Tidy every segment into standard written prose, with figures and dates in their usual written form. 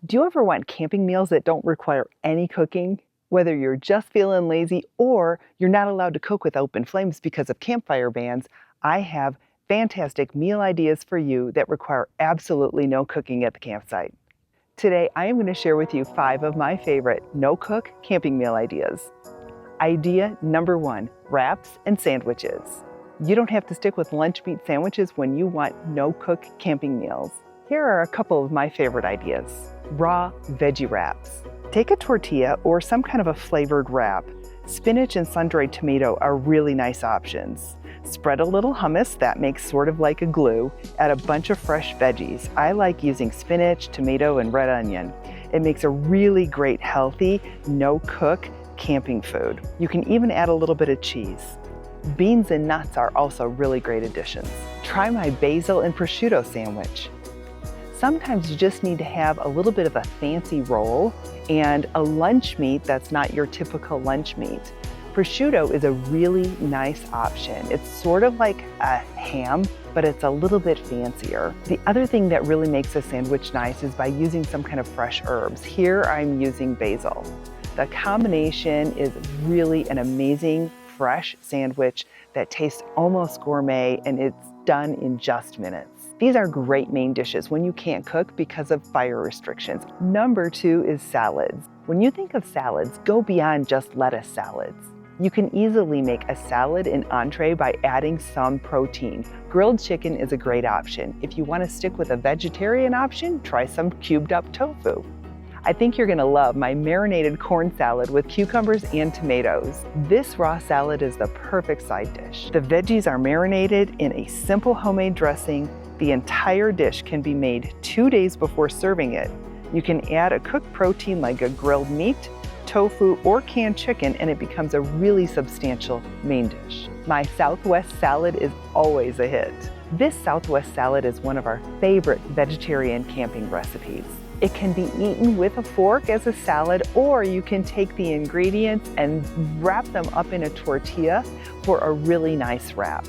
Do you ever want camping meals that don't require any cooking? Whether you're just feeling lazy or you're not allowed to cook with open flames because of campfire bans, I have fantastic meal ideas for you that require absolutely no cooking at the campsite. Today, I am going to share with you 5 of my favorite no-cook camping meal ideas. Idea number 1, wraps and sandwiches. You don't have to stick with lunch meat sandwiches when you want no-cook camping meals. Here are a couple of my favorite ideas. Raw veggie wraps. Take a tortilla or some kind of a flavored wrap. Spinach and sun-dried tomato are really nice options. Spread a little hummus, that makes sort of like a glue. Add a bunch of fresh veggies. I like using spinach, tomato, and red onion. It makes a really great, healthy, no-cook camping food. You can even add a little bit of cheese. Beans and nuts are also really great additions. Try my basil and prosciutto sandwich. Sometimes you just need to have a little bit of a fancy roll and a lunch meat that's not your typical lunch meat. Prosciutto is a really nice option. It's sort of like a ham, but it's a little bit fancier. The other thing that really makes a sandwich nice is by using some kind of fresh herbs. Here I'm using basil. The combination is really an amazing fresh sandwich that tastes almost gourmet, and it's done in just minutes. These are great main dishes when you can't cook because of fire restrictions. Number 2 is salads. When you think of salads, go beyond just lettuce salads. You can easily make a salad an entree by adding some protein. Grilled chicken is a great option. If you want to stick with a vegetarian option, try some cubed up tofu. I think you're going to love my marinated corn salad with cucumbers and tomatoes. This raw salad is the perfect side dish. The veggies are marinated in a simple homemade dressing. The entire dish can be made 2 days before serving it. You can add a cooked protein like a grilled meat, tofu, or canned chicken, and it becomes a really substantial main dish. My Southwest salad is always a hit. This Southwest salad is one of our favorite vegetarian camping recipes. It can be eaten with a fork as a salad, or you can take the ingredients and wrap them up in a tortilla for a really nice wrap.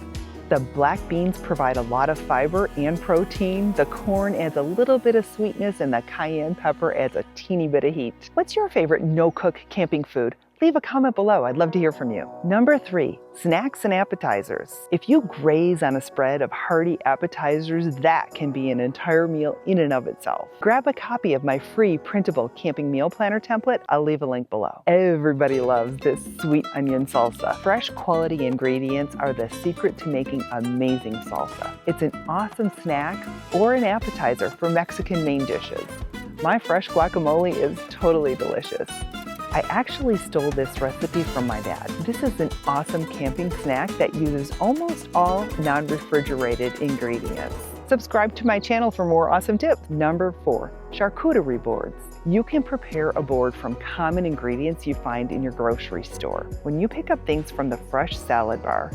The black beans provide a lot of fiber and protein. The corn adds a little bit of sweetness, and the cayenne pepper adds a teeny bit of heat. What's your favorite no-cook camping food? Leave a comment below. I'd love to hear from you. Number 3, snacks and appetizers. If you graze on a spread of hearty appetizers, that can be an entire meal in and of itself. Grab a copy of my free printable camping meal planner template. I'll leave a link below. Everybody loves this sweet onion salsa. Fresh quality ingredients are the secret to making amazing salsa. It's an awesome snack or an appetizer for Mexican main dishes. My fresh guacamole is totally delicious. I actually stole this recipe from my dad. This is an awesome camping snack that uses almost all non-refrigerated ingredients. Subscribe to my channel for more awesome tips. Number 4, charcuterie boards. You can prepare a board from common ingredients you find in your grocery store. When you pick up things from the fresh salad bar,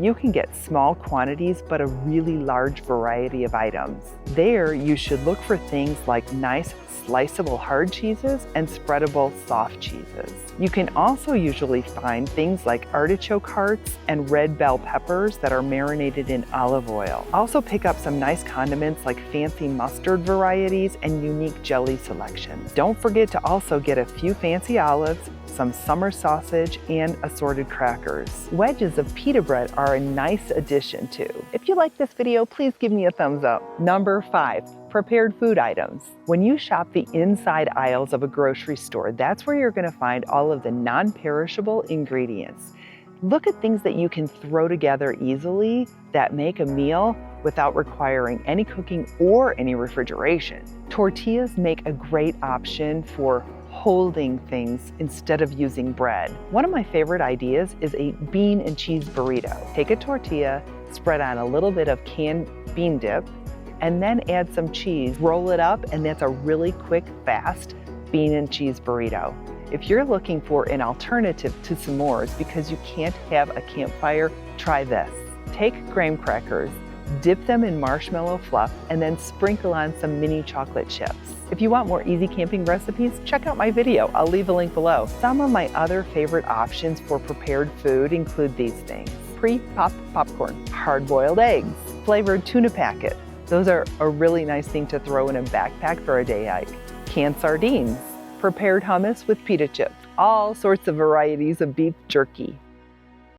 you can get small quantities but a really large variety of items. There, you should look for things like nice sliceable hard cheeses and spreadable soft cheeses. You can also usually find things like artichoke hearts and red bell peppers that are marinated in olive oil. Also pick up some nice condiments like fancy mustard varieties and unique jelly selections. Don't forget to also get a few fancy olives, some summer sausage, and assorted crackers. Wedges of pita bread are a nice addition too. If you like this video, please give me a thumbs up. Number 5, prepared food items. When you shop the inside aisles of a grocery store, that's where you're going to find all of the non-perishable ingredients. Look at things that you can throw together easily that make a meal without requiring any cooking or any refrigeration. Tortillas make a great option for holding things instead of using bread. One of my favorite ideas is a bean and cheese burrito. Take a tortilla, spread on a little bit of canned bean dip, and then add some cheese, roll it up, and that's a really quick, fast bean and cheese burrito. If you're looking for an alternative to s'mores because you can't have a campfire, try this. Take graham crackers, dip them in marshmallow fluff, and then sprinkle on some mini chocolate chips. If you want more easy camping recipes, check out my video. I'll leave a link below. Some of my other favorite options for prepared food include these things. Pre-popped popcorn, hard-boiled eggs, flavored tuna packet. Those are a really nice thing to throw in a backpack for a day hike. canned sardines, prepared hummus with pita chips, all sorts of varieties of beef jerky.